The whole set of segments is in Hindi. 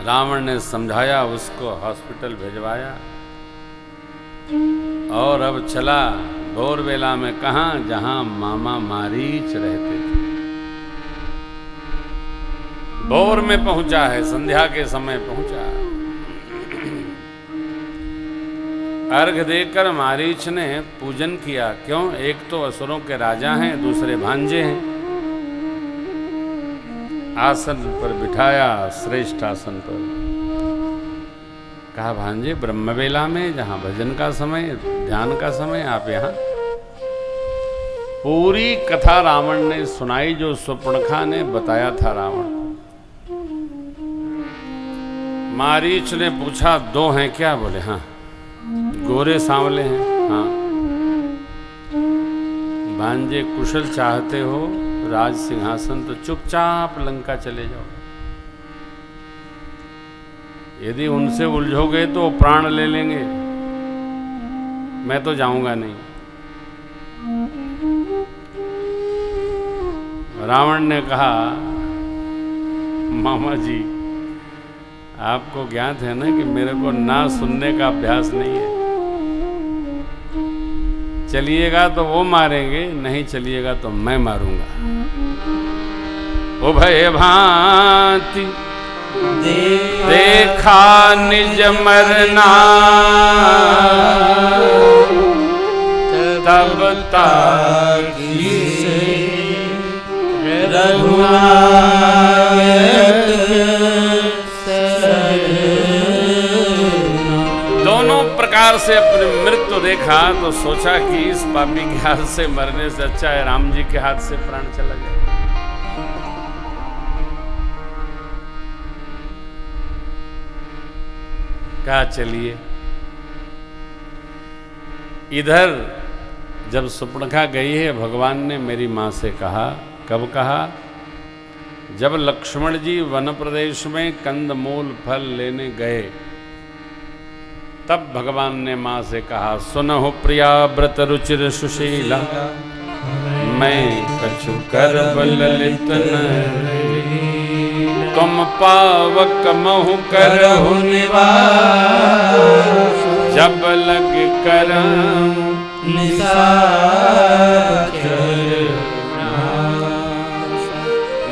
रावण ने समझाया, उसको हॉस्पिटल भिजवाया और अब चला बोरबेला में। कहाँ? जहां मामा मारीच रहते थे। बोर में पहुंचा है, संध्या के समय पहुंचा। अर्घ देकर मारीच ने पूजन किया। क्यों? एक तो असुरों के राजा हैं, दूसरे भांजे हैं। आसन पर बिठाया, श्रेष्ठ आसन पर। कहा, भांजे, ब्रह्मवेला में जहां भजन का समय, ध्यान का समय, आप यहां। पूरी कथा रावण ने सुनाई, जो सुपर्णखा ने बताया था रावण। मारीच ने पूछा, दो हैं क्या? बोले हाँ। गोरे सांवले हैं? हाँ। भांजे, कुशल चाहते हो राज सिंहासन तो चुपचाप लंका चले जाओ। यदि उनसे उलझोगे तो प्राण ले लेंगे, मैं तो जाऊंगा नहीं। रावण ने कहा, मामा जी, आपको ज्ञात है ना कि मेरे को ना सुनने का अभ्यास नहीं है। चलिएगा तो वो मारेंगे, नहीं चलिएगा तो मैं मारूंगा। उभय भांति देखा निज मरना, तब ताकी दोनों प्रकार से अपनी मृत्यु देखा तो सोचा कि इस पापी के हाथ से मरने से अच्छा है राम जी के हाथ से प्राण चला जाए। कहा, चलिए। इधर जब सुपर्णखा गई है, भगवान ने मेरी मां से कहा। कब कहा? जब लक्ष्मण जी वन प्रदेश में कंदमूल फल लेने गए, तब भगवान ने मां से कहा, सुनहु प्रिया व्रत रुचिर सुशीला, मैं कछु कर ललित तुम पावक महु करहु निवास, जब लग करम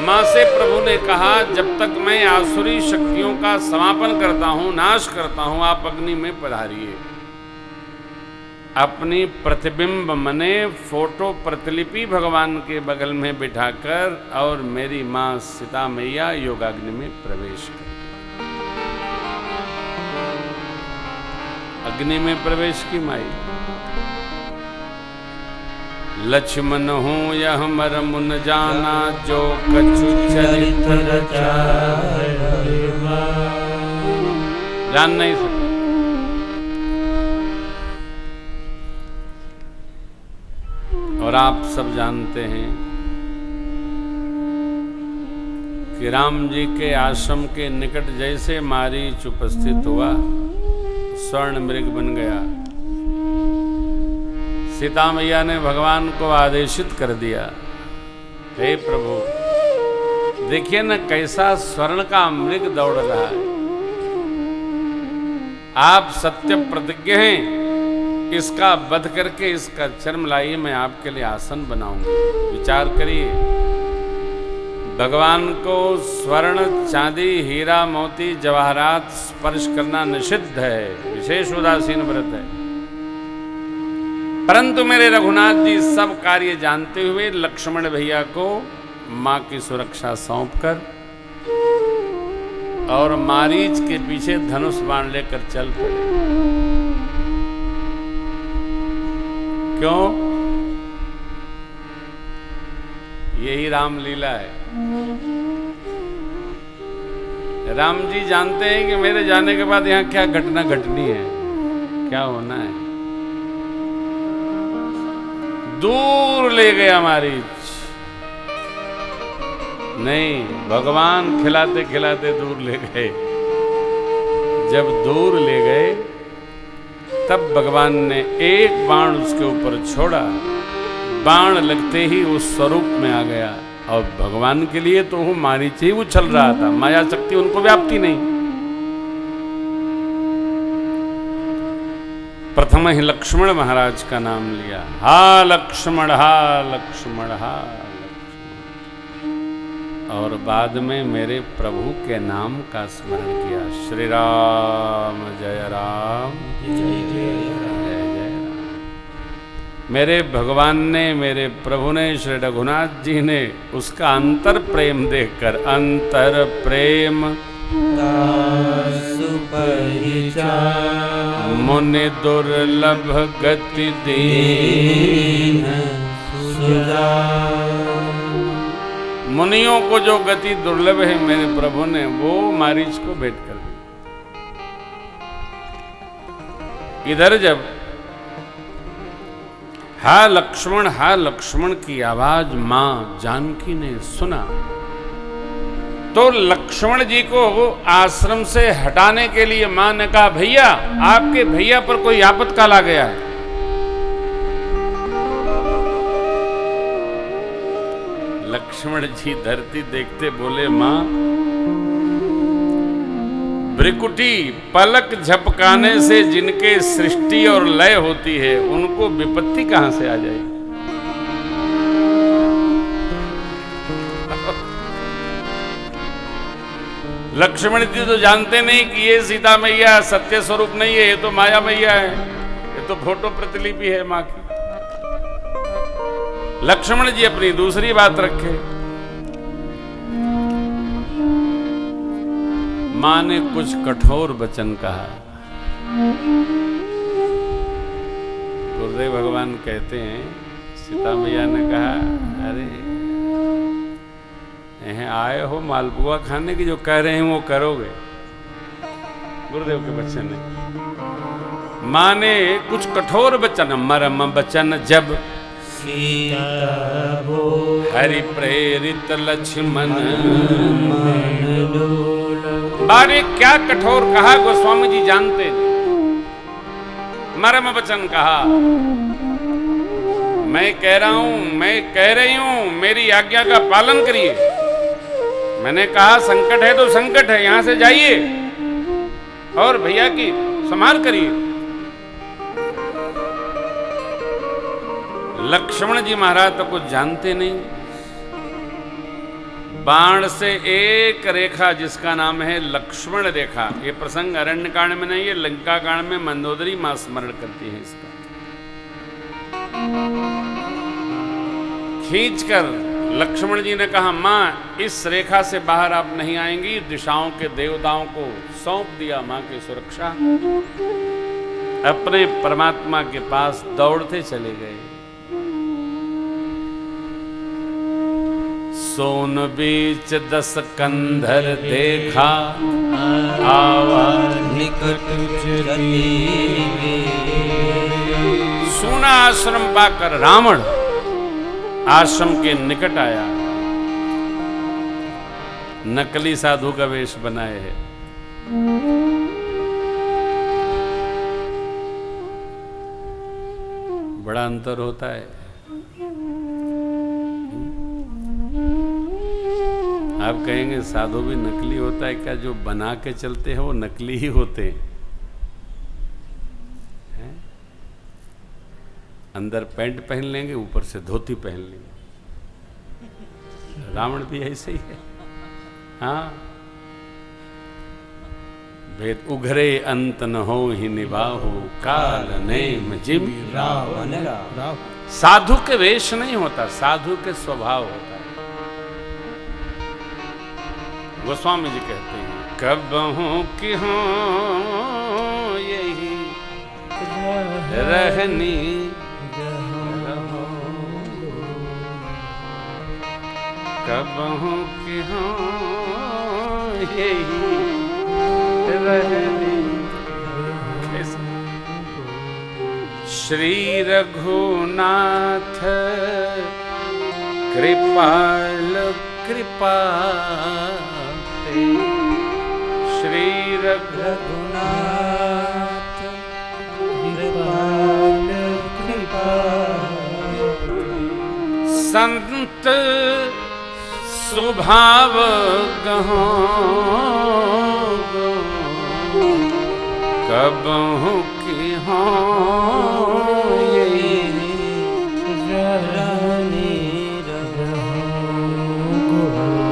मां से प्रभु ने कहा, जब तक मैं आसुरी शक्तियों का समापन करता हूं, नाश करता हूं, आप अग्नि में पधारिए। अपनी प्रतिबिंब मने फोटो प्रतिलिपि भगवान के बगल में बिठाकर और मेरी मां सीता मैया योगाग्नि में प्रवेश कर। अग्नि में प्रवेश की माई। लक्ष्मण हूँ यह मरम न जाना, जो कछु चरित जान नहीं सकता। और आप सब जानते हैं कि राम जी के आश्रम के निकट जैसे मारीच उपस्थित हुआ, स्वर्ण मृग बन गया। सीता मैया ने भगवान को आदेशित कर दिया, हे प्रभु, देखिए न कैसा स्वर्ण का मृग दौड़ रहा है। आप सत्य प्रतिज्ञ हैं, इसका वध करके इसका चर्म लाइए, मैं आपके लिए आसन बनाऊंगा। विचार करिए, भगवान को स्वर्ण, चांदी, हीरा, मोती, जवाहरात स्पर्श करना निषिद्ध है, विशेष उदासीन व्रत है। परंतु मेरे रघुनाथ जी सब कार्य जानते हुए लक्ष्मण भैया को मां की सुरक्षा सौंपकर और मारीच के पीछे धनुष बाण लेकर चल पड़े। क्यों? यही रामलीला है। राम जी जानते हैं कि मेरे जाने के बाद यहां क्या घटना घटनी है, क्या होना है। दूर ले गया मारीच। नहीं, भगवान खिलाते खिलाते दूर ले गए। जब दूर ले गए तब भगवान ने एक बाण उसके ऊपर छोड़ा। बाण लगते ही उस स्वरूप में आ गया और भगवान के लिए तो वो मारीच ही उछल रहा था, माया शक्ति उनको व्याप्ति नहीं। प्रथम ही लक्ष्मण महाराज का नाम लिया, हा लक्ष्मण, हा लक्ष्मण, हा लक्ष्मण, और बाद में मेरे प्रभु के नाम का स्मरण किया, श्री राम जय राम, जय जय राम। मेरे भगवान ने, मेरे प्रभु ने, श्री रघुनाथ जी ने उसका अंतर प्रेम देखकर, अंतर प्रेम मुनि दुर्लभ गति दीन, मुनियों को जो गति दुर्लभ है मेरे प्रभु ने वो मारीच को भेंट कर दी। इधर जब हा लक्ष्मण की आवाज मां जानकी ने सुना तो लक्ष्मण जी को आश्रम से हटाने के लिए मां ने कहा, भैया आपके भैया पर कोई आपत्काल आ गया है। लक्ष्मण जी धरती देखते बोले, मां भ्रिकुटी पलक झपकाने से जिनके सृष्टि और लय होती है उनको विपत्ति कहां से आ जाएगी। लक्ष्मण जी तो जानते नहीं कि ये सीता मैया सत्य स्वरूप नहीं है, ये तो माया मैया है, ये तो फोटो प्रतिलिपि है मां की। लक्ष्मण जी अपनी दूसरी बात रखे, मां ने कुछ कठोर वचन कहा। गुरुदेव भगवान कहते हैं, सीता मैया ने कहा, अरे आए हो मालपुआ खाने की, जो कह रहे हैं वो करोगे। गुरुदेव के वचन है। मां ने कुछ कठोर वचन, मरम वचन जब हरि प्रेरित लक्ष्मण, बारे क्या कठोर कहा गोस्वामी जी जानते नहीं। मरम वचन कहा, मैं कह रहा हूं, मैं कह रही हूं, मेरी आज्ञा का पालन करिए। मैंने कहा संकट है तो संकट है, यहां से जाइए और भैया की संभाल करिए। लक्ष्मण जी महाराज तो कुछ जानते नहीं। बाण से एक रेखा जिसका नाम है लक्ष्मण रेखा, ये प्रसंग अरण्य कांड में नहीं है, लंका कांड में मंदोदरी मां स्मरण करती है इसका। खींचकर लक्ष्मण जी ने कहा, मां इस रेखा से बाहर आप नहीं आएंगी। दिशाओं के देवताओं को सौंप दिया मां की सुरक्षा, अपने परमात्मा के पास दौड़ते चले गए। सोन बीच 10 कंधर देखा, आवा निकट चली। सोना आश्रम पाकर रावण आश्रम के निकट आया, नकली साधु का वेश बनाए है। बड़ा अंतर होता है। आप कहेंगे साधु भी नकली होता है क्या? जो बना के चलते हैं वो नकली ही होते हैं। अंदर पैंट पहन लेंगे, ऊपर से धोती पहन लेंगे। रावण भी ऐसे ही है। हाँ, भेद उघरे अंत न हो ही निभाहो, काल नेम जिम रावण। साधु के वेश नहीं होता, साधु के स्वभाव होता है। गोस्वामी जी कहते हैं, कबहू की हो यही रहनी, कबहू की हो यही रहनी। श्री रघुनाथ कृपाल कृपा, श्री रघुनाथ कृपाल कृपा, संत स्वभाव गहो कबहू की हाँ